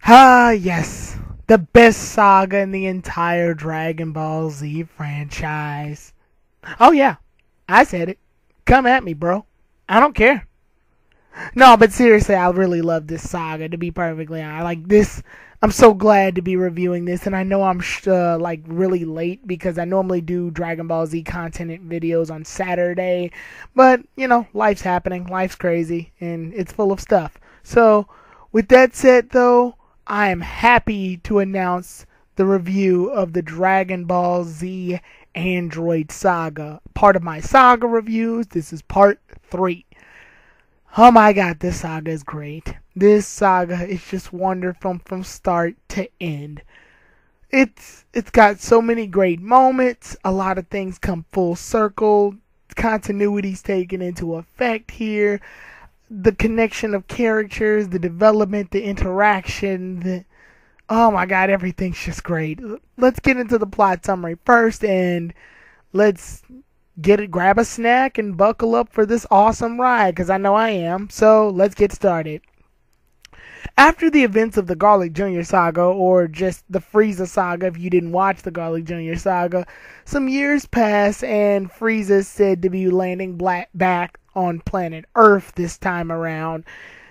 Ah, yes. The best saga in the entire Dragon Ball Z franchise. Oh, yeah. I said it. Come at me, bro. I don't care. No, but seriously, I really love this saga, to be perfectly honest. Like, this, I'm so glad to be reviewing this, and I know I'm, like, really late because I normally do Dragon Ball Z content videos on Saturday. But, you know, life's happening. Life's crazy, and it's full of stuff. So, with that said, though, I am happy to announce the review of the Dragon Ball Z Android Saga. Part of my saga reviews, this is part 3. Oh my god, this saga is great. This saga is just wonderful from start to end. It's got so many great moments. A lot of things come full circle. Continuity's taken into effect here. The connection of characters, the development, the interaction, oh my god, everything's just great. Let's get into the plot summary first, and let's grab a snack and buckle up for this awesome ride, because I know I am. So let's get started. After the events of the Garlic Jr. Saga, or just the Frieza Saga if you didn't watch the Garlic Jr. Saga, some years pass and Frieza is said to be landing back on planet Earth this time around.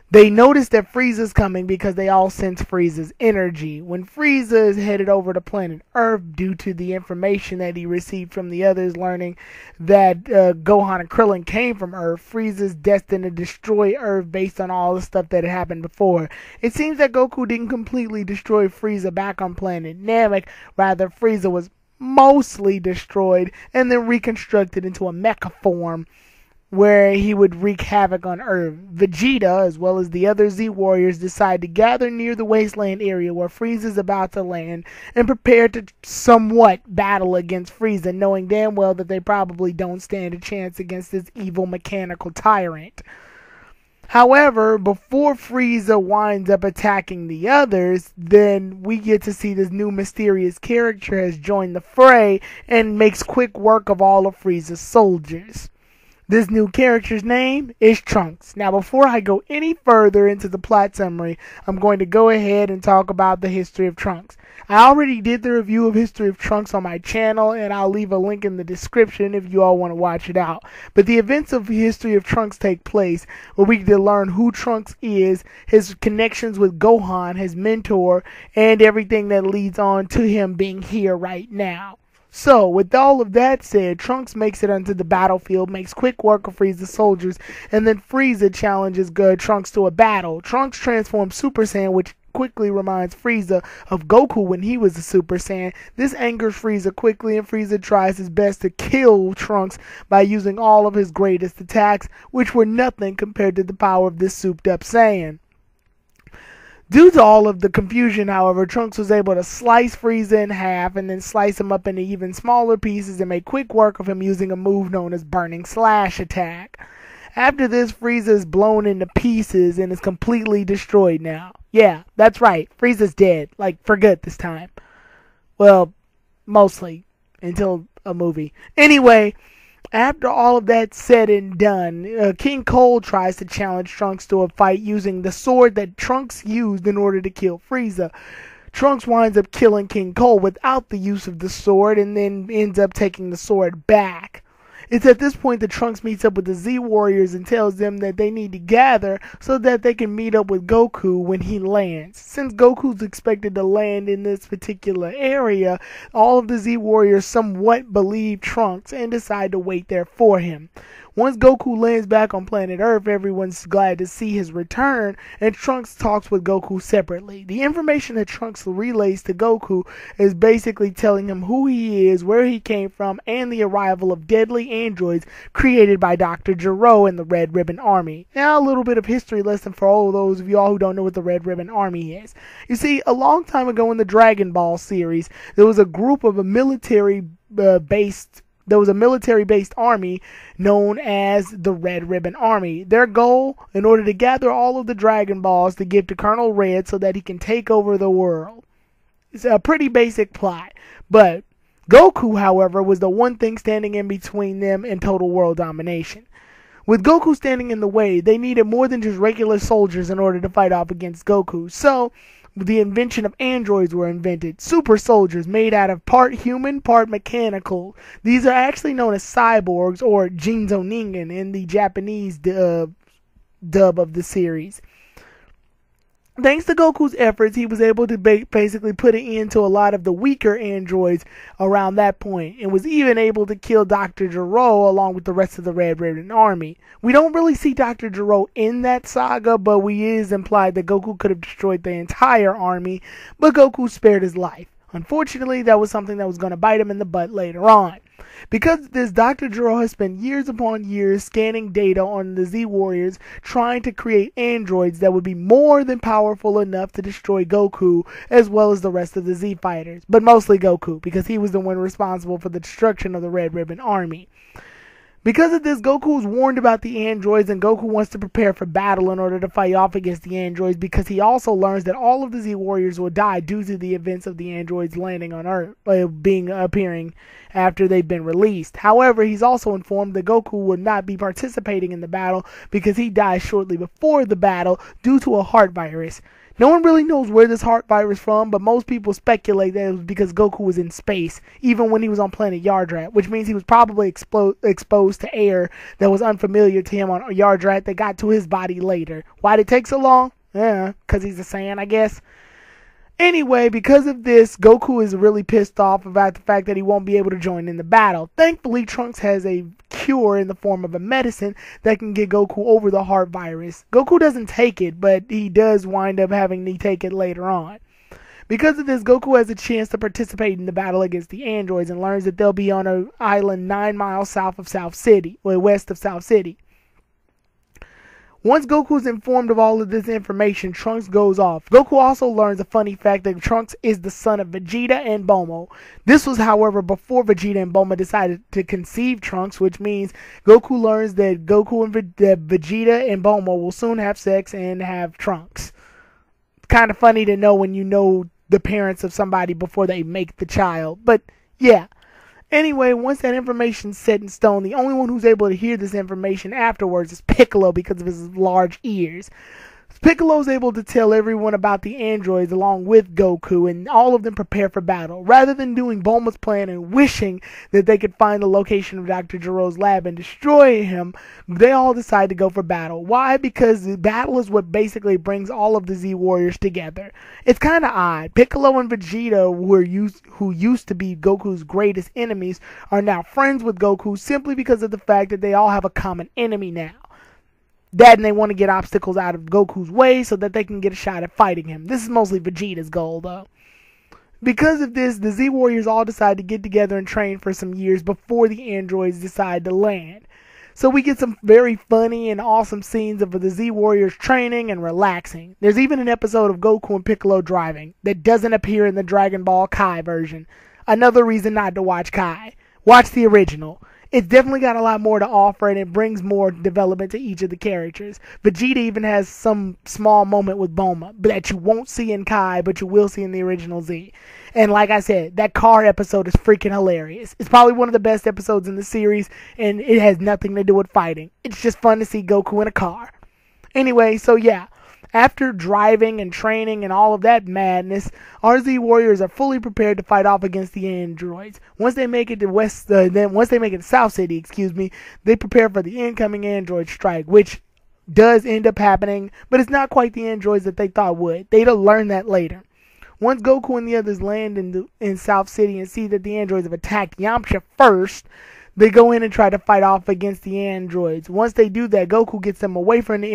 They notice that Frieza's coming because they all sense Frieza's energy. When Frieza is headed over to planet Earth due to the information that he received from the others, learning that Gohan and Krillin came from Earth, Frieza's destined to destroy Earth based on all the stuff that had happened before. It seems that Goku didn't completely destroy Frieza back on planet Namek. Rather, Frieza was mostly destroyed and then reconstructed into a mecha form, where he would wreak havoc on Earth. Vegeta, as well as the other Z Warriors, decide to gather near the wasteland area where Frieza is about to land and prepare to somewhat battle against Frieza, knowing damn well that they probably don't stand a chance against this evil mechanical tyrant. However, before Frieza winds up attacking the others, then we get to see this new mysterious character has joined the fray and makes quick work of all of Frieza's soldiers. This new character's name is Trunks. Now, before I go any further into the plot summary, I'm going to go ahead and talk about the history of Trunks. I already did the review of History of Trunks on my channel, and I'll leave a link in the description if you all want to watch it out. But the events of History of Trunks take place where we get to learn who Trunks is, his connections with Gohan, his mentor, and everything that leads on to him being here right now. So, with all of that said, Trunks makes it onto the battlefield, makes quick work of Frieza's soldiers, and then Frieza challenges Trunks to a battle. Trunks transforms Super Saiyan, which quickly reminds Frieza of Goku when he was a Super Saiyan. This angers Frieza quickly, and Frieza tries his best to kill Trunks by using all of his greatest attacks, which were nothing compared to the power of this souped-up Saiyan. Due to all of the confusion, however, Trunks was able to slice Frieza in half and then slice him up into even smaller pieces and make quick work of him using a move known as Burning Slash attack. After this, Frieza is blown into pieces and is completely destroyed now. Yeah, that's right, Frieza's dead. Like, for good this time. Well, mostly, until a movie. Anyway, after all of that said and done, King Cole tries to challenge Trunks to a fight using the sword that Trunks used in order to kill Frieza. Trunks winds up killing King Cole without the use of the sword and then ends up taking the sword back. It's at this point that Trunks meets up with the Z Warriors and tells them that they need to gather so that they can meet up with Goku when he lands. Since Goku's expected to land in this particular area, all of the Z Warriors somewhat believe Trunks and decide to wait there for him. Once Goku lands back on planet Earth, everyone's glad to see his return, and Trunks talks with Goku separately. The information that Trunks relays to Goku is basically telling him who he is, where he came from, and the arrival of deadly androids created by Dr. Gero and the Red Ribbon Army. Now, a little bit of history lesson for all of those of y'all who don't know what the Red Ribbon Army is. You see, a long time ago in the Dragon Ball series, there was a group of a military-based army known as the Red Ribbon Army. Their goal, in order to gather all of the Dragon Balls to give to Colonel Red so that he can take over the world. It's a pretty basic plot, but Goku, however, was the one thing standing in between them and total world domination. With Goku standing in the way, they needed more than just regular soldiers in order to fight off against Goku. So, the invention of androids were invented. Super soldiers made out of part human, part mechanical. These are actually known as cyborgs, or Jinzo Ningen in the Japanese dub of the series. Thanks to Goku's efforts, he was able to basically put an end to a lot of the weaker androids around that point, and was even able to kill Dr. Gero along with the rest of the Red Ribbon Army. We don't really see Dr. Gero in that saga, but we is implied that Goku could have destroyed the entire army, but Goku spared his life. Unfortunately, that was something that was going to bite him in the butt later on. Because of this, Dr. Gero has spent years upon years scanning data on the Z Warriors, trying to create androids that would be more than powerful enough to destroy Goku, as well as the rest of the Z fighters. But mostly Goku, because he was the one responsible for the destruction of the Red Ribbon Army. Because of this, Goku is warned about the androids, and Goku wants to prepare for battle in order to fight off against the androids, because he also learns that all of the Z Warriors will die due to the events of the androids landing on Earth, appearing after they've been released. However, he's also informed that Goku will not be participating in the battle because he died shortly before the battle due to a heart virus. No one really knows where this heart virus is from, but most people speculate that it was because Goku was in space, even when he was on planet Yardrat, which means he was probably exposed to air that was unfamiliar to him on Yardrat that got to his body later. Why'd it take so long? Yeah, because he's a Saiyan, I guess. Anyway, because of this, Goku is really pissed off about the fact that he won't be able to join in the battle. Thankfully, Trunks has a cure in the form of a medicine that can get Goku over the heart virus. Goku doesn't take it, but he does wind up having to take it later on. Because of this, Goku has a chance to participate in the battle against the androids and learns that they'll be on an island 9 miles south of South City, or west of South City. Once Goku is informed of all of this information, Trunks goes off. Goku also learns a funny fact that Trunks is the son of Vegeta and Bulma. This was, however, before Vegeta and Bulma decided to conceive Trunks, which means Goku learns that Vegeta and Bulma will soon have sex and have Trunks. It's kind of funny to know when you know the parents of somebody before they make the child, but yeah. Anyway, once that information's set in stone, the only one who's able to hear this information afterwards is Piccolo because of his large ears. Piccolo's able to tell everyone about the androids along with Goku, and all of them prepare for battle. Rather than doing Bulma's plan and wishing that they could find the location of Dr. Gero's lab and destroy him, they all decide to go for battle. Why? Because the battle is what basically brings all of the Z Warriors together. It's kind of odd. Piccolo and Vegeta, who used to be Goku's greatest enemies, are now friends with Goku simply because of the fact that they all have a common enemy now. That, and they want to get obstacles out of Goku's way so that they can get a shot at fighting him. This is mostly Vegeta's goal, though. Because of this, the Z Warriors all decide to get together and train for some years before the androids decide to land. So we get some very funny and awesome scenes of the Z Warriors training and relaxing. There's even an episode of Goku and Piccolo driving that doesn't appear in the Dragon Ball Kai version. Another reason not to watch Kai. Watch the original. It's definitely got a lot more to offer, and it brings more development to each of the characters. Vegeta even has some small moment with Bulma that you won't see in Kai, but you will see in the original Z. And like I said, that car episode is freaking hilarious. It's probably one of the best episodes in the series, and it has nothing to do with fighting. It's just fun to see Goku in a car. Anyway, so yeah. After driving and training and all of that madness, our Z Warriors are fully prepared to fight off against the androids. Once they make it to South City, they prepare for the incoming android strike, which does end up happening, but it's not quite the androids that they thought would. They'll learn that later. Once Goku and the others land in South City and see that the androids have attacked Yamcha first, they go in and try to fight off against the androids. Once they do that, Goku gets them away from the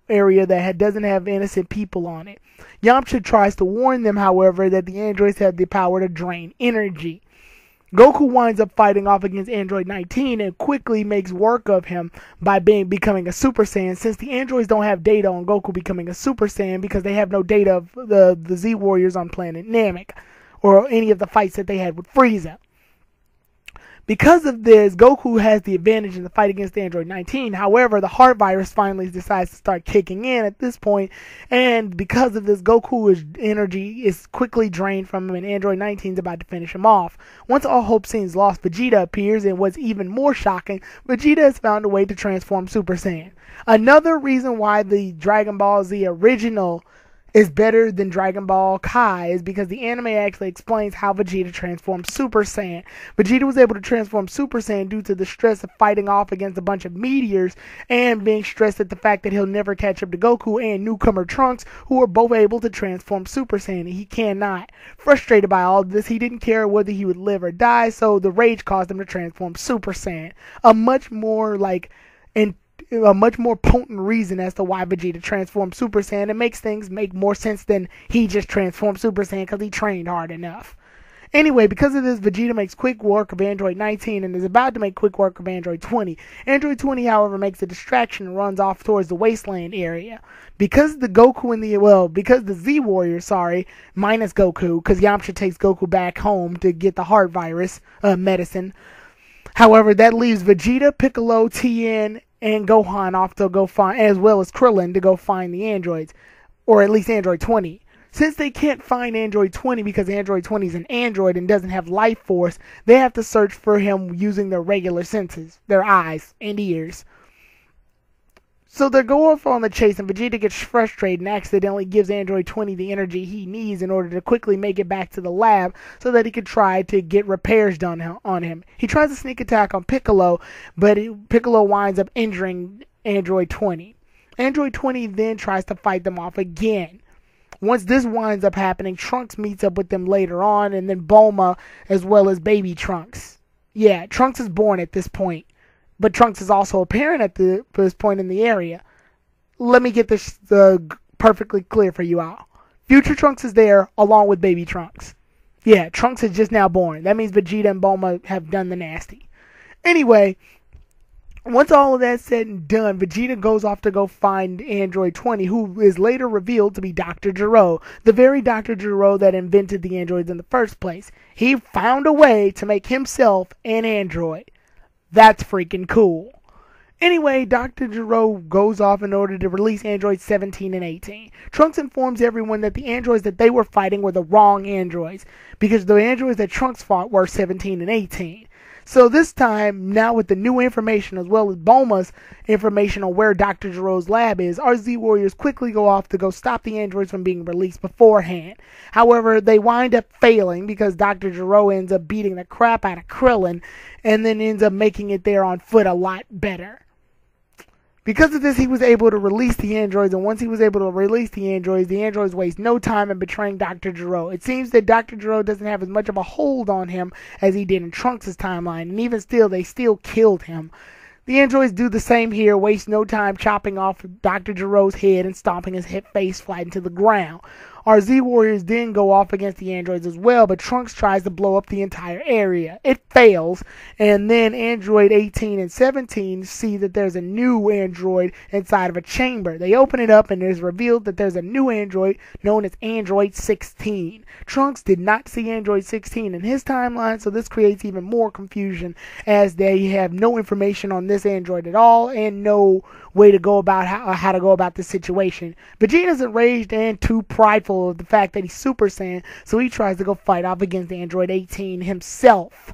area that doesn't have innocent people on it. Yamcha tries to warn them, however, that the androids have the power to drain energy. Goku winds up fighting off against Android 19 and quickly makes work of him by becoming a Super Saiyan, since the androids don't have data on Goku becoming a Super Saiyan because they have no data of the Z Warriors on planet Namek or any of the fights that they had with Frieza. Because of this, Goku has the advantage in the fight against Android 19. However, the heart virus finally decides to start kicking in at this point, and because of this, Goku's energy is quickly drained from him, and Android 19 is about to finish him off. Once all hope seems lost, Vegeta appears, and what's even more shocking, Vegeta has found a way to transform Super Saiyan. Another reason why the Dragon Ball Z original is better than Dragon Ball Kai is because the anime actually explains how Vegeta transformed Super Saiyan. Vegeta was able to transform Super Saiyan due to the stress of fighting off against a bunch of meteors and being stressed at the fact that he'll never catch up to Goku and newcomer Trunks, who are both able to transform Super Saiyan. He cannot. Frustrated by all of this, he didn't care whether he would live or die, so the rage caused him to transform Super Saiyan. A much more potent reason as to why Vegeta transformed Super Saiyan. It makes things make more sense than he just transformed Super Saiyan because he trained hard enough. Anyway, because of this, Vegeta makes quick work of Android 19 and is about to make quick work of Android 20. Android 20, however, makes a distraction and runs off towards the wasteland area. Because the Z Warriors, minus Goku, because Yamcha takes Goku back home to get the heart virus medicine. However, that leaves Vegeta, Piccolo, Tien, and Gohan off to go find, as well as Krillin, to go find the androids, or at least Android 20. Since they can't find Android 20 because Android 20 is an android and doesn't have life force, they have to search for him using their regular senses, their eyes and ears. So they go off on the chase, and Vegeta gets frustrated and accidentally gives Android 20 the energy he needs in order to quickly make it back to the lab so that he could try to get repairs done on him. He tries a sneak attack on Piccolo, but Piccolo winds up injuring Android 20. Android 20 then tries to fight them off again. Once this winds up happening, Trunks meets up with them later on, and then Bulma as well as baby Trunks. Yeah, Trunks is born at this point. But Trunks is also a parent at this point in the area. Let me get this perfectly clear for you all. Future Trunks is there along with baby Trunks. Yeah, Trunks is just now born. That means Vegeta and Bulma have done the nasty. Anyway, once all of that's said and done, Vegeta goes off to go find Android 20, who is later revealed to be Dr. Gero, the very Dr. Gero that invented the androids in the first place. He found a way to make himself an android. That's freaking cool. Anyway, Dr. Gero goes off in order to release androids 17 and 18. Trunks informs everyone that the androids that they were fighting were the wrong androids, because the androids that Trunks fought were 17 and 18. So this time, now with the new information as well as Bulma's information on where Dr. Gero's lab is, our Z Warriors quickly go off to go stop the androids from being released beforehand. However, they wind up failing because Dr. Gero ends up beating the crap out of Krillin and then ends up making it there on foot a lot better. Because of this, he was able to release the androids, and once he was able to release the androids waste no time in betraying Dr. Gero. It seems that Dr. Gero doesn't have as much of a hold on him as he did in Trunks' timeline, and even still, they still killed him. The androids do the same here, waste no time chopping off Dr. Gero's head and stomping his face flat into the ground. Our Z Warriors then go off against the androids as well, but Trunks tries to blow up the entire area. It fails, and then Android 18 and 17 see that there's a new android inside of a chamber. They open it up, and it is revealed that there's a new android known as Android 16. Trunks did not see Android 16 in his timeline, so this creates even more confusion as they have no information on this android at all and no way to go about how to go about this situation. Vegeta's enraged and too prideful of the fact that he's Super Saiyan, so he tries to go fight off against Android 18 himself.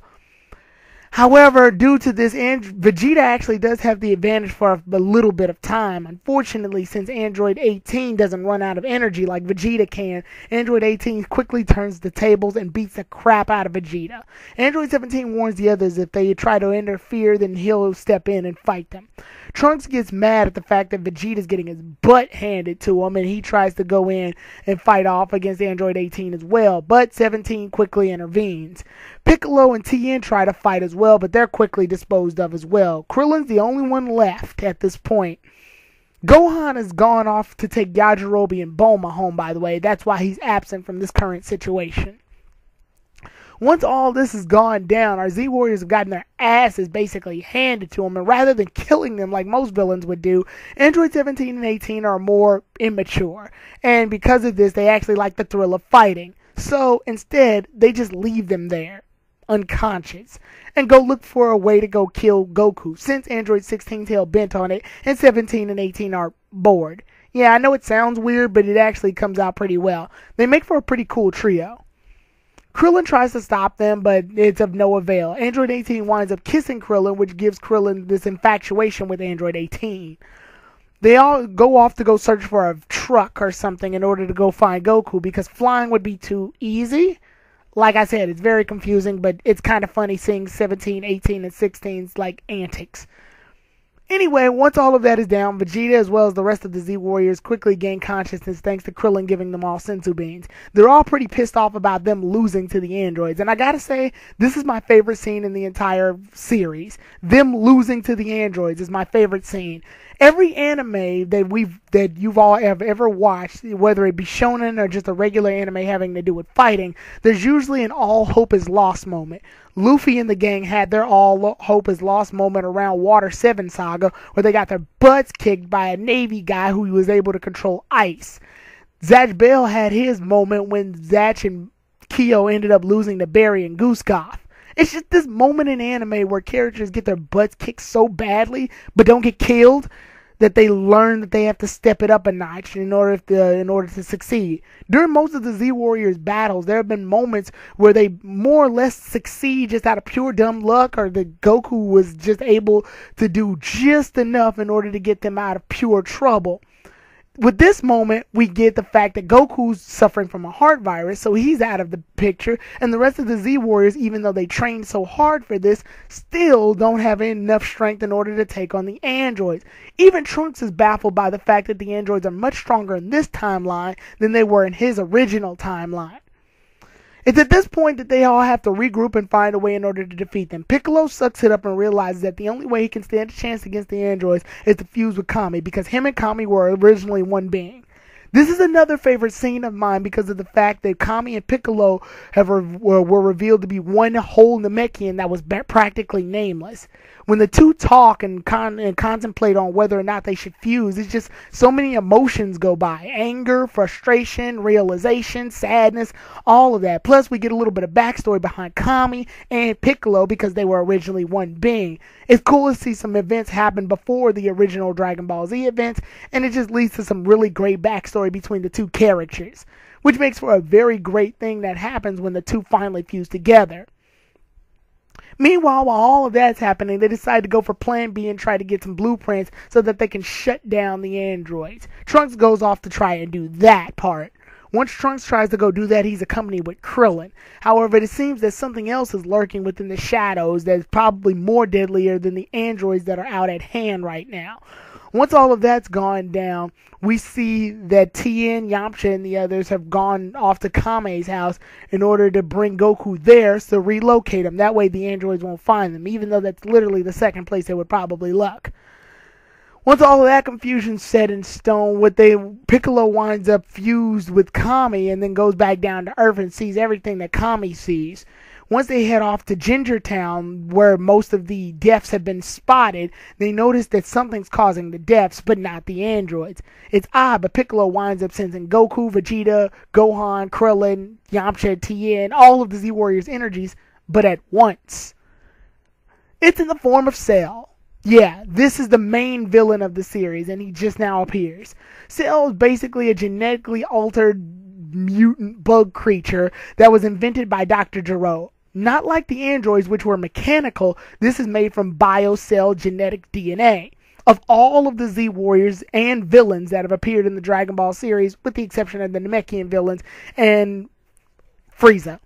However, due to this, Vegeta actually does have the advantage for a little bit of time. Unfortunately, since Android 18 doesn't run out of energy like Vegeta can, Android 18 quickly turns the tables and beats the crap out of Vegeta. Android 17 warns the others if they try to interfere, then he'll step in and fight them. Trunks gets mad at the fact that Vegeta's getting his butt handed to him, and he tries to go in and fight off against Android 18 as well, but 17 quickly intervenes. Piccolo and Tien try to fight as well, but they're quickly disposed of as well. Krillin's the only one left at this point. Gohan has gone off to take Yajirobe and Bulma home, by the way. That's why he's absent from this current situation. Once all this has gone down, our Z Warriors have gotten their asses basically handed to them, and rather than killing them like most villains would do, Android 17 and 18 are more immature, and because of this, they actually like the thrill of fighting. So instead, they just leave them there, unconscious, and go look for a way to go kill Goku, since Android 16's hell bent on it, and 17 and 18 are bored. Yeah, I know it sounds weird, but it actually comes out pretty well. They make for a pretty cool trio. Krillin tries to stop them, but it's of no avail. Android 18 winds up kissing Krillin, which gives Krillin this infatuation with Android 18. They all go off to go search for a truck or something in order to go find Goku because flying would be too easy. Like I said, it's very confusing, but it's kind of funny seeing 17, 18, and 16's like antics. Anyway, once all of that is down, Vegeta as well as the rest of the Z Warriors quickly gain consciousness thanks to Krillin giving them all senzu beans. They're all pretty pissed off about them losing to the androids, and I gotta say, this is my favorite scene in the entire series. Them losing to the androids is my favorite scene. Every anime that you've all ever watched, whether it be shonen or just a regular anime having to do with fighting, there's usually an all hope is lost moment. Luffy and the gang had their all hope is lost moment around Water 7 Saga, where they got their butts kicked by a Navy guy who was able to control ice. Zatch Bell had his moment when Zatch and Kyo ended up losing to Barry and Goosegoff. It's just this moment in anime where characters get their butts kicked so badly, but don't get killed, that they learn that they have to step it up a notch in order to succeed. During most of the Z Warriors battles, there have been moments where they more or less succeed just out of pure dumb luck, or that Goku was just able to do just enough in order to get them out of pure trouble. With this moment, we get the fact that Goku's suffering from a heart virus, so he's out of the picture, and the rest of the Z Warriors, even though they trained so hard for this, still don't have enough strength in order to take on the androids. Even Trunks is baffled by the fact that the androids are much stronger in this timeline than they were in his original timeline. It's at this point that they all have to regroup and find a way in order to defeat them. Piccolo sucks it up and realizes that the only way he can stand a chance against the androids is to fuse with Kami, because him and Kami were originally one being. This is another favorite scene of mine because of the fact that Kami and Piccolo were revealed to be one whole Namekian that was practically nameless. When the two talk and contemplate on whether or not they should fuse, it's just so many emotions go by. Anger, frustration, realization, sadness, all of that. Plus, we get a little bit of backstory behind Kami and Piccolo because they were originally one being. It's cool to see some events happen before the original Dragon Ball Z events, and it just leads to some really great backstory between the two characters, which makes for a very great thing that happens when the two finally fuse together. Meanwhile, while all of that's happening, they decide to go for Plan B and try to get some blueprints so that they can shut down the androids. Trunks goes off to try and do that part. Once Trunks tries to go do that, he's accompanied with Krillin. However, it seems that something else is lurking within the shadows that is probably more deadlier than the androids that are out at hand right now. Once all of that's gone down, we see that Tien, Yamcha, and the others have gone off to Kame's house in order to bring Goku there to relocate him. That way the androids won't find them, even though that's literally the second place they would probably look. Once all of that confusion's set in stone, Piccolo winds up fused with Kami and then goes back down to Earth and sees everything that Kami sees. Once they head off to Ginger Town, where most of the deaths have been spotted, they notice that something's causing the deaths, but not the androids. It's odd, but Piccolo winds up sensing Goku, Vegeta, Gohan, Krillin, Yamcha, Tien, all of the Z Warriors' energies, but at once. It's in the form of Cell. Yeah, this is the main villain of the series, and he just now appears. Cell is basically a genetically altered mutant bug creature that was invented by Dr. Gero. Not like the androids, which were mechanical, this is made from biocell genetic DNA. Of all of the Z Warriors and villains that have appeared in the Dragon Ball series, with the exception of the Namekian villains and Frieza.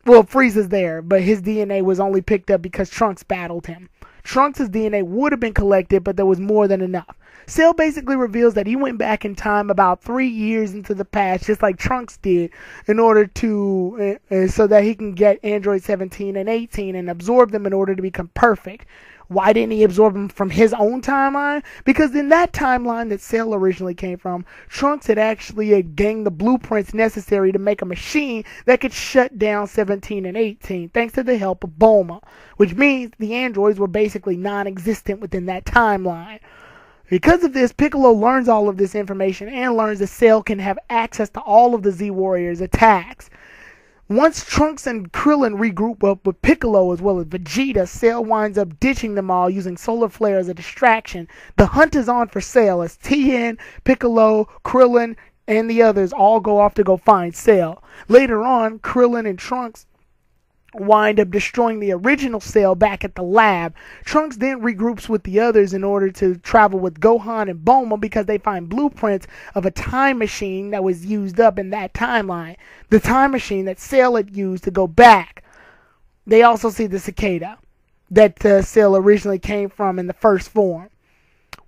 Well, Frieza's there, but his DNA was only picked up because Trunks battled him. Trunks' DNA would have been collected, but there was more than enough. Cell basically reveals that he went back in time about 3 years into the past, just like Trunks did, in order to, so that he can get Android 17 and 18 and absorb them in order to become perfect. Why didn't he absorb them from his own timeline? Because in that timeline that Cell originally came from, Trunks had actually gained the blueprints necessary to make a machine that could shut down 17 and 18, thanks to the help of Bulma, which means the androids were basically non-existent within that timeline. Because of this, Piccolo learns all of this information and learns that Cell can have access to all of the Z Warriors' attacks. Once Trunks and Krillin regroup up with Piccolo as well as Vegeta, Cell winds up ditching them all using Solar Flare as a distraction. The hunt is on for Cell as Tien, Piccolo, Krillin, and the others all go off to go find Cell. Later on, Krillin and Trunks wind up destroying the original Cell back at the lab. Trunks then regroups with the others in order to travel with Gohan and Bulma because they find blueprints of a time machine that was used up in that timeline. The time machine that Cell had used to go back. They also see the cicada that Cell originally came from in the first form.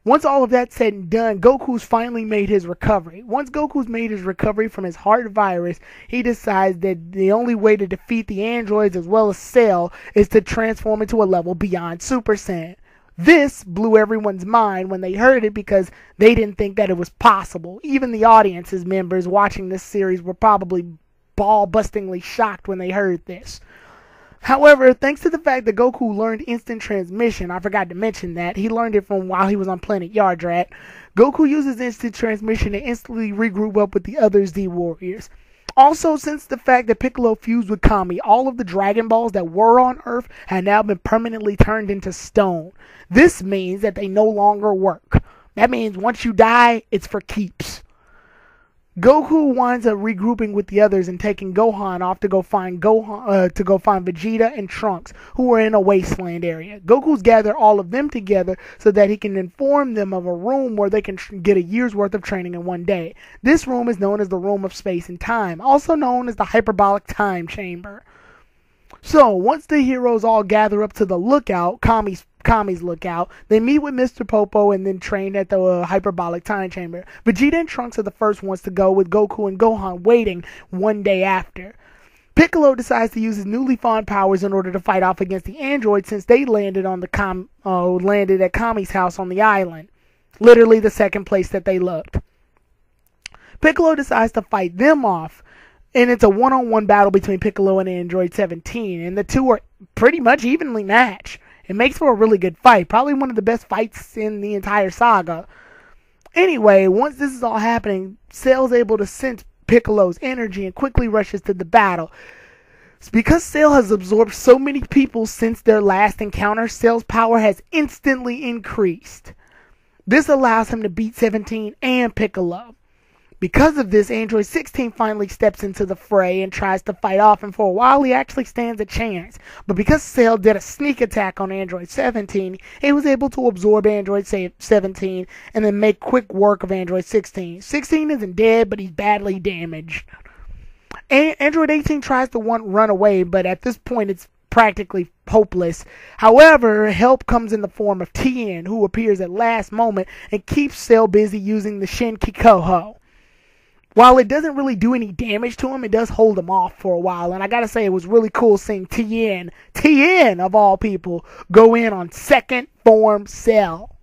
Once all of that's said and done, Goku's finally made his recovery. Once Goku's made his recovery from his heart virus, he decides that the only way to defeat the androids as well as Cell is to transform into a level beyond Super Saiyan. This blew everyone's mind when they heard it because they didn't think that it was possible. Even the audience's members watching this series were probably ball-bustingly shocked when they heard this. However, thanks to the fact that Goku learned instant transmission, I forgot to mention that, he learned it from while he was on planet Yardrat, Goku uses instant transmission to instantly regroup up with the other Z Warriors. Also, since the fact that Piccolo fused with Kami, all of the Dragon Balls that were on Earth had now been permanently turned into stone. This means that they no longer work. That means once you die, it's for keeps. Goku winds up regrouping with the others and taking Gohan off to go find Vegeta and Trunks, who are in a wasteland area. Goku's gathered all of them together so that he can inform them of a room where they can get a year's worth of training in one day. This room is known as the Room of Space and Time, also known as the Hyperbolic Time Chamber. So, once the heroes all gather up to the lookout, Kami's lookout, they meet with Mr. Popo and then train at the Hyperbolic Time Chamber. Vegeta and Trunks are the first ones to go, with Goku and Gohan waiting one day after. Piccolo decides to use his newly found powers in order to fight off against the androids since they landed at Kami's house on the island. Literally the second place that they looked. Piccolo decides to fight them off. And it's a one-on-one battle between Piccolo and Android 17, and the two are pretty much evenly matched. It makes for a really good fight, probably one of the best fights in the entire saga. Anyway, once this is all happening, Cell's able to sense Piccolo's energy and quickly rushes to the battle. Because Cell has absorbed so many people since their last encounter, Cell's power has instantly increased. This allows him to beat 17 and Piccolo. Because of this, Android 16 finally steps into the fray and tries to fight off, and for a while he actually stands a chance. But because Cell did a sneak attack on Android 17, he was able to absorb Android 17 and then make quick work of Android 16. 16 isn't dead, but he's badly damaged. Android 18 tries to run away, but at this point it's practically hopeless. However, help comes in the form of Tien, who appears at last moment and keeps Cell busy using the Shin Kikoho. While it doesn't really do any damage to him, it does hold him off for a while. And I gotta say, it was really cool seeing Tien of all people, go in on second form Cell.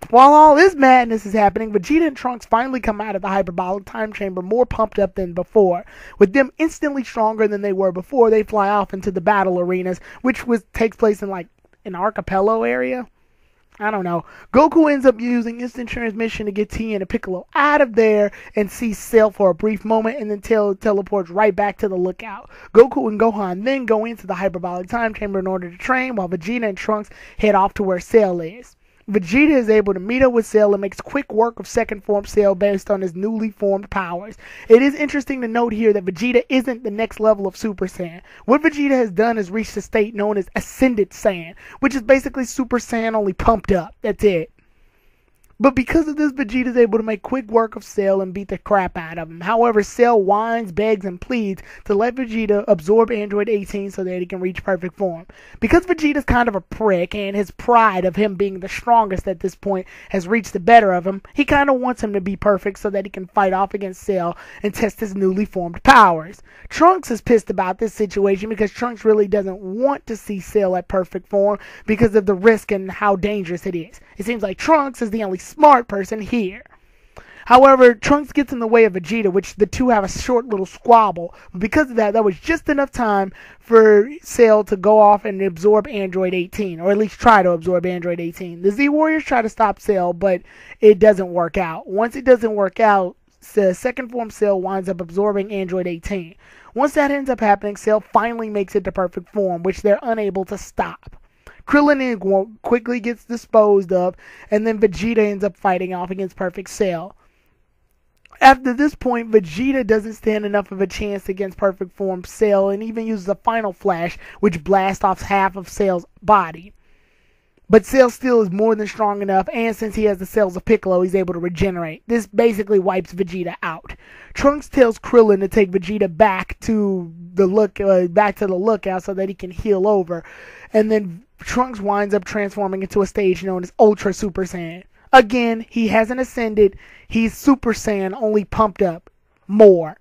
While all this madness is happening, Vegeta and Trunks finally come out of the Hyperbolic Time Chamber more pumped up than before. With them instantly stronger than they were before, they fly off into the battle arenas, which takes place in like an archipelago area. I don't know. Goku ends up using instant transmission to get Tien and Piccolo out of there and sees Cell for a brief moment and then teleports right back to the lookout. Goku and Gohan then go into the Hyperbolic Time Chamber in order to train, while Vegeta and Trunks head off to where Cell is. Vegeta is able to meet up with Cell and makes quick work of second form Cell based on his newly formed powers. It is interesting to note here that Vegeta isn't the next level of Super Saiyan. What Vegeta has done is reached a state known as Ascended Saiyan, which is basically Super Saiyan only pumped up. That's it. But because of this, Vegeta is able to make quick work of Cell and beat the crap out of him. However, Cell whines, begs, and pleads to let Vegeta absorb Android 18 so that he can reach perfect form. Because Vegeta's kind of a prick, and his pride of him being the strongest at this point has reached the better of him, he kind of wants him to be perfect so that he can fight off against Cell and test his newly formed powers. Trunks is pissed about this situation because Trunks really doesn't want to see Cell at perfect form because of the risk and how dangerous it is. It seems like Trunks is the only smart person here. However, Trunks gets in the way of Vegeta, which the two have a short little squabble. But because of that, that was just enough time for Cell to go off and absorb Android 18, or at least try to absorb Android 18. The Z Warriors try to stop Cell, but it doesn't work out. Once it doesn't work out, the second form Cell winds up absorbing Android 18. Once that ends up happening, Cell finally makes it to perfect form, which they're unable to stop. Krillin quickly gets disposed of, and then Vegeta ends up fighting off against Perfect Cell. After this point, Vegeta doesn't stand enough of a chance against perfect form Cell and even uses a final flash, which blasts off half of Cell's body. But Cell still is more than strong enough, and since he has the cells of Piccolo, he's able to regenerate. This basically wipes Vegeta out. Trunks tells Krillin to take Vegeta back to the lookout so that he can heal over, and then Trunks winds up transforming into a stage known as Ultra Super Saiyan. Again, he hasn't ascended. He's Super Saiyan, only pumped up more.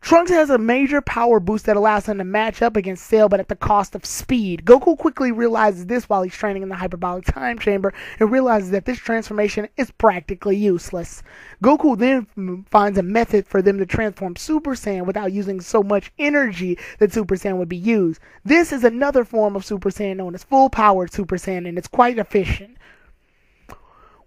Trunks has a major power boost that allows him to match up against Cell, but at the cost of speed. Goku quickly realizes this while he's training in the hyperbolic time chamber and realizes that this transformation is practically useless. Goku then finds a method for them to transform Super Saiyan without using so much energy that Super Saiyan would be used. This is another form of Super Saiyan known as full-powered Super Saiyan, and it's quite efficient.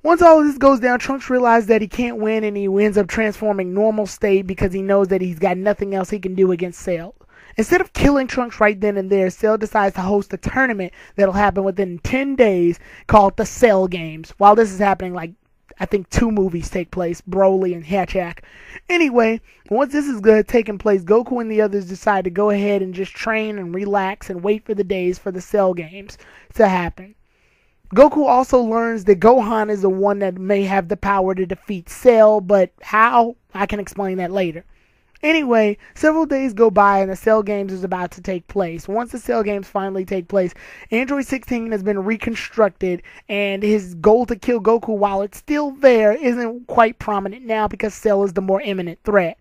Once all of this goes down, Trunks realizes that he can't win, and he ends up transforming normal state because he knows that he's got nothing else he can do against Cell. Instead of killing Trunks right then and there, Cell decides to host a tournament that'll happen within 10 days called the Cell Games. While this is happening, I think 2 movies take place, Broly and Hatchak. Anyway, once this is taking place, Goku and the others decide to go ahead and just train and relax and wait for the days for the Cell Games to happen. Goku also learns that Gohan is the one that may have the power to defeat Cell, but how? I can explain that later. Anyway, several days go by and the Cell Games is about to take place. Once the Cell Games finally take place, Android 16 has been reconstructed, and his goal to kill Goku while it's still there isn't quite prominent now because Cell is the more imminent threat.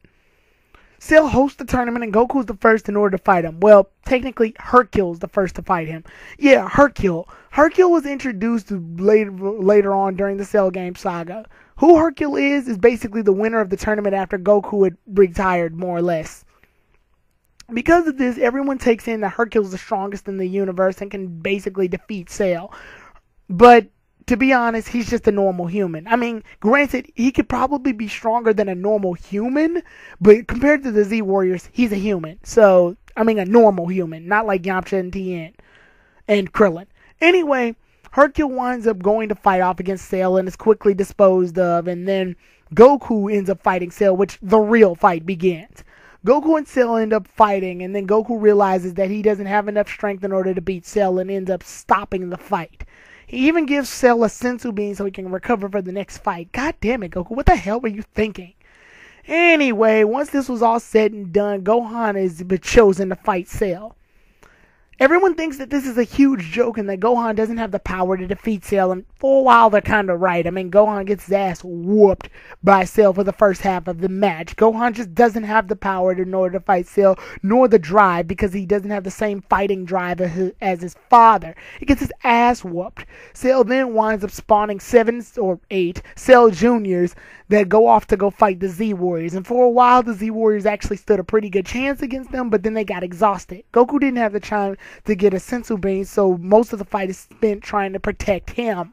Cell hosts the tournament and Goku's the first in order to fight him. Well, technically, Hercule's the first to fight him. Yeah, Hercule. Hercule was introduced later on during the Cell Game saga. Who Hercule is basically the winner of the tournament after Goku had retired, more or less. Because of this, everyone takes in that Hercule's the strongest in the universe and can basically defeat Cell. But to be honest, he's just a normal human. I mean, granted, he could probably be stronger than a normal human, but compared to the Z Warriors, he's a human. So, I mean, a normal human, not like Yamcha and Tien and Krillin. Anyway, Hercule winds up going to fight off against Cell and is quickly disposed of, and then Goku ends up fighting Cell, which the real fight begins. Goku and Cell end up fighting, and then Goku realizes that he doesn't have enough strength in order to beat Cell and ends up stopping the fight. He even gives Cell a senzu bean so he can recover for the next fight. God damn it, Goku, what the hell were you thinking? Anyway, once this was all said and done, Gohan is chosen to fight Cell. Everyone thinks that this is a huge joke and that Gohan doesn't have the power to defeat Cell, and for a while they're kind of right. I mean, Gohan gets his ass whooped by Cell for the first half of the match. Gohan just doesn't have the power in order to fight Cell, nor the drive, because he doesn't have the same fighting drive as his father. He gets his ass whooped. Cell then winds up spawning 7 or 8 Cell Juniors that go off to go fight the Z Warriors, and for a while the Z Warriors actually stood a pretty good chance against them, but then they got exhausted. Goku didn't have the time to get a senzu bean, so most of the fight is spent trying to protect him.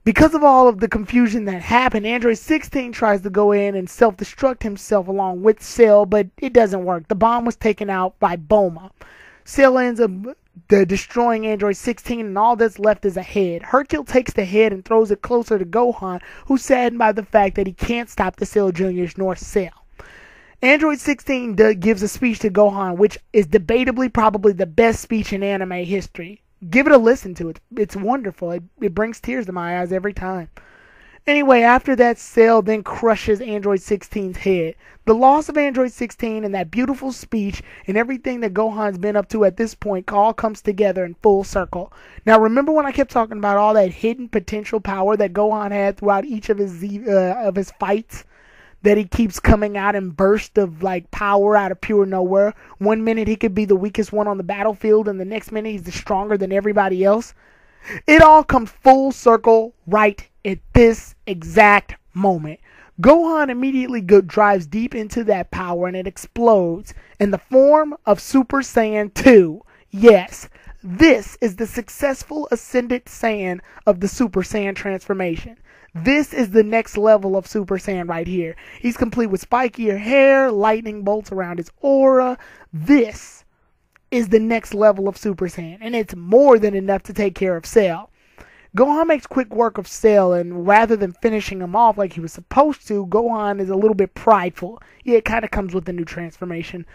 Because of all of the confusion that happened, Android 16 tries to go in and self-destruct himself along with Cell, but it doesn't work. The bomb was taken out by Bulma. Cell ends up destroying Android 16, and all that's left is a head. Hercule takes the head and throws it closer to Gohan, who's saddened by the fact that he can't stop the Cell Juniors nor Cell. Android 16 gives a speech to Gohan, which is debatably probably the best speech in anime history. Give it a listen to it. It's wonderful. It brings tears to my eyes every time. Anyway, after that, Cell then crushes Android 16's head. The loss of Android 16 and that beautiful speech and everything that Gohan's been up to at this point all comes together in full circle. Now, remember when I kept talking about all that hidden potential power that Gohan had throughout each of his fights? That he keeps coming out in bursts of power out of pure nowhere. One minute he could be the weakest one on the battlefield, and the next minute he's stronger than everybody else. It all comes full circle right at this exact moment. Gohan immediately drives deep into that power, and it explodes in the form of Super Saiyan 2. Yes, this is the successful Ascended Saiyan of the Super Saiyan transformation. This is the next level of Super Saiyan right here. He's complete with spikier hair, lightning bolts around his aura. This is the next level of Super Saiyan, and it's more than enough to take care of Cell. Gohan makes quick work of Cell, and rather than finishing him off like he was supposed to, Gohan is a little bit prideful. Yeah, it kind of comes with the new transformation.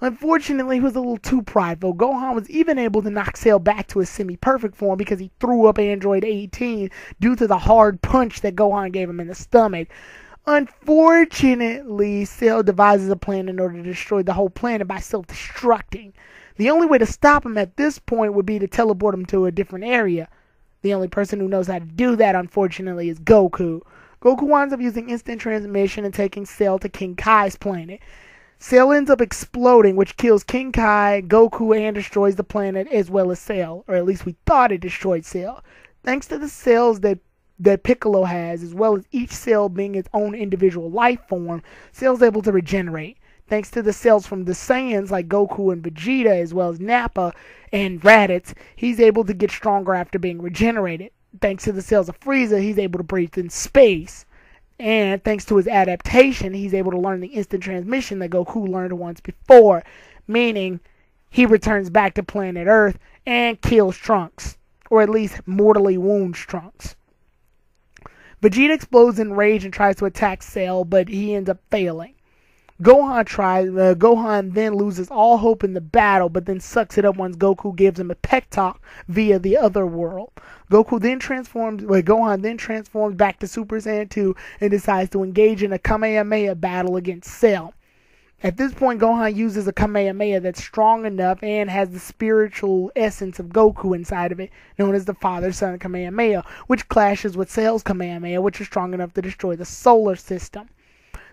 Unfortunately, he was a little too prideful. Gohan was even able to knock Cell back to his semi-perfect form because he threw up Android 18 due to the hard punch that Gohan gave him in the stomach. Unfortunately, Cell devises a plan in order to destroy the whole planet by self-destructing. The only way to stop him at this point would be to teleport him to a different area. The only person who knows how to do that, unfortunately, is Goku. Goku winds up using instant transmission and taking Cell to King Kai's planet. Cell ends up exploding, which kills King Kai, Goku, and destroys the planet as well as Cell. Or at least we thought it destroyed Cell. Thanks to the cells that Piccolo has, as well as each cell being its own individual life form, Cell's able to regenerate. Thanks to the cells from the Saiyans like Goku and Vegeta, as well as Nappa and Raditz, he's able to get stronger after being regenerated. Thanks to the cells of Frieza, he's able to breathe in space. And thanks to his adaptation, he's able to learn the instant transmission that Goku learned once before, meaning he returns back to planet Earth and kills Trunks, or at least mortally wounds Trunks. Vegeta explodes in rage and tries to attack Cell, but he ends up failing. Gohan then loses all hope in the battle, but then sucks it up once Goku gives him a pep talk via the other world. Gohan then transforms back to Super Saiyan 2 and decides to engage in a Kamehameha battle against Cell. At this point, Gohan uses a Kamehameha that's strong enough and has the spiritual essence of Goku inside of it, known as the Father-Son Kamehameha, which clashes with Cell's Kamehameha, which is strong enough to destroy the solar system.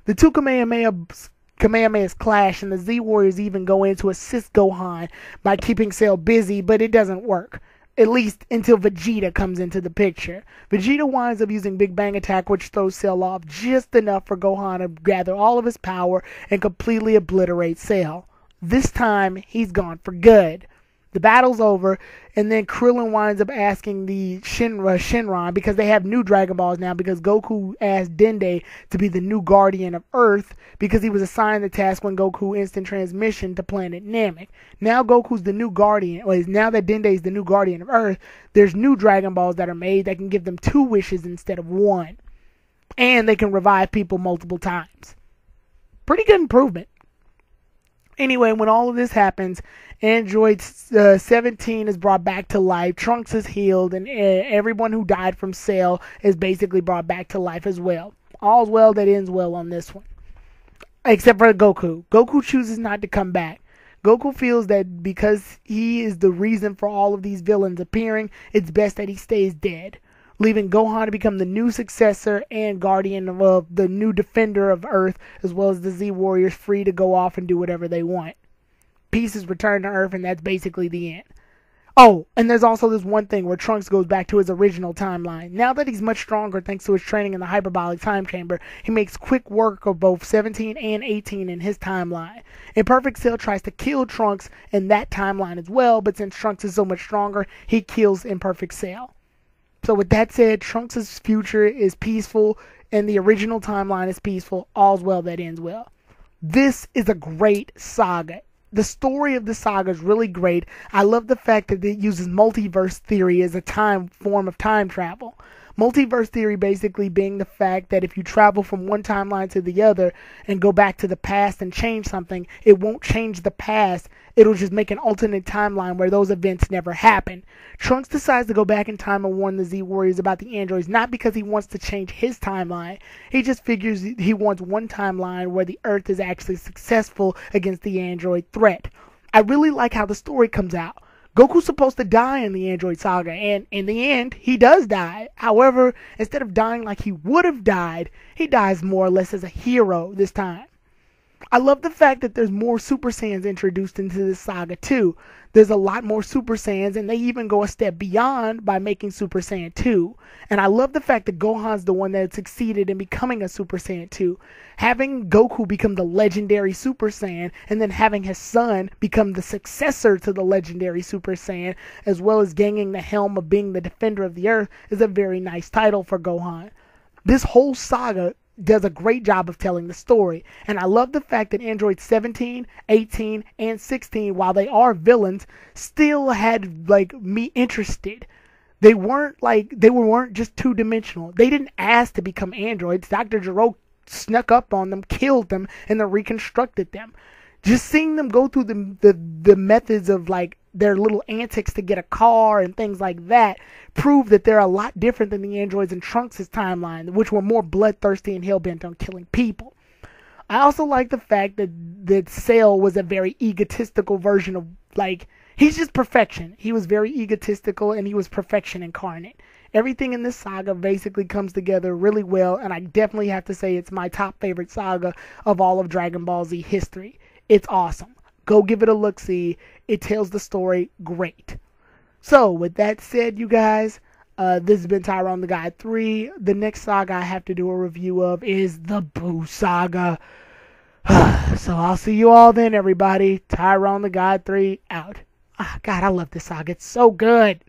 The two Kamehamehas clash, and the Z-Warriors even go in to assist Gohan by keeping Cell busy, but it doesn't work. At least until Vegeta comes into the picture. Vegeta winds up using Big Bang Attack, which throws Cell off just enough for Gohan to gather all of his power and completely obliterate Cell. This time, he's gone for good. The battle's over, and then Krillin winds up asking the Shenron, because they have new Dragon Balls now, because Goku asked Dende to be the new Guardian of Earth, because he was assigned the task when Goku instant transmission to planet Namek. Now Goku's the new Guardian, now that Dende's the new Guardian of Earth, there's new Dragon Balls that are made that can give them 2 wishes instead of 1. And they can revive people multiple times. Pretty good improvement. Anyway, when all of this happens, Android 17 is brought back to life, Trunks is healed, and everyone who died from Cell is basically brought back to life as well. All's well that ends well on this one. Except for Goku. Goku chooses not to come back. Goku feels that because he is the reason for all of these villains appearing, it's best that he stays dead, leaving Gohan to become the new successor and guardian of the new defender of Earth, as well as the Z-Warriors free to go off and do whatever they want. Peace is returned to Earth, and that's basically the end. Oh, and there's also this one thing where Trunks goes back to his original timeline. Now that he's much stronger thanks to his training in the hyperbolic time chamber, he makes quick work of both 17 and 18 in his timeline. Imperfect Cell tries to kill Trunks in that timeline as well, but since Trunks is so much stronger, he kills Imperfect Cell. So with that said, Trunks' future is peaceful, and the original timeline is peaceful. All's well that ends well. This is a great saga. The story of the saga is really great. I love the fact that it uses multiverse theory as a form of time travel. Multiverse theory basically being the fact that if you travel from one timeline to the other and go back to the past and change something, it won't change the past. It'll just make an alternate timeline where those events never happen. Trunks decides to go back in time and warn the Z-Warriors about the androids, not because he wants to change his timeline. He just figures he wants one timeline where the Earth is actually successful against the android threat. I really like how the story comes out. Goku's supposed to die in the Android Saga, and in the end, he does die. However, instead of dying like he would have died, he dies more or less as a hero this time. I love the fact that there's more Super Saiyans introduced into this saga too. There's a lot more Super Saiyans, and they even go a step beyond by making Super Saiyan 2. And I love the fact that Gohan's the one that succeeded in becoming a Super Saiyan 2. Having Goku become the legendary Super Saiyan, and then having his son become the successor to the legendary Super Saiyan, as well as gaining the helm of being the defender of the Earth, is a very nice title for Gohan. This whole saga does a great job of telling the story, and I love the fact that Android 17, 18, and 16, while they are villains, still had me interested. They weren't just two-dimensional. They didn't ask to become androids. Dr. Gero snuck up on them, killed them, and then reconstructed them. Just seeing them go through the methods of like their little antics to get a car and things like that prove that they're a lot different than the androids in Trunks' timeline, which were more bloodthirsty and hell-bent on killing people. I also like the fact that Cell was a very egotistical version of, like, he's just perfection. He was very egotistical and he was perfection incarnate. Everything in this saga basically comes together really well, and I definitely have to say it's my top favorite saga of all of Dragon Ball Z history. It's awesome. Go give it a look-see. It tells the story great. So, with that said, you guys, this has been Tyrone the Guy 3. The next saga I have to do a review of is the Boo Saga. So I'll see you all then, everybody. Tyrone the Guy 3 out. Ah, God, I love this saga. It's so good.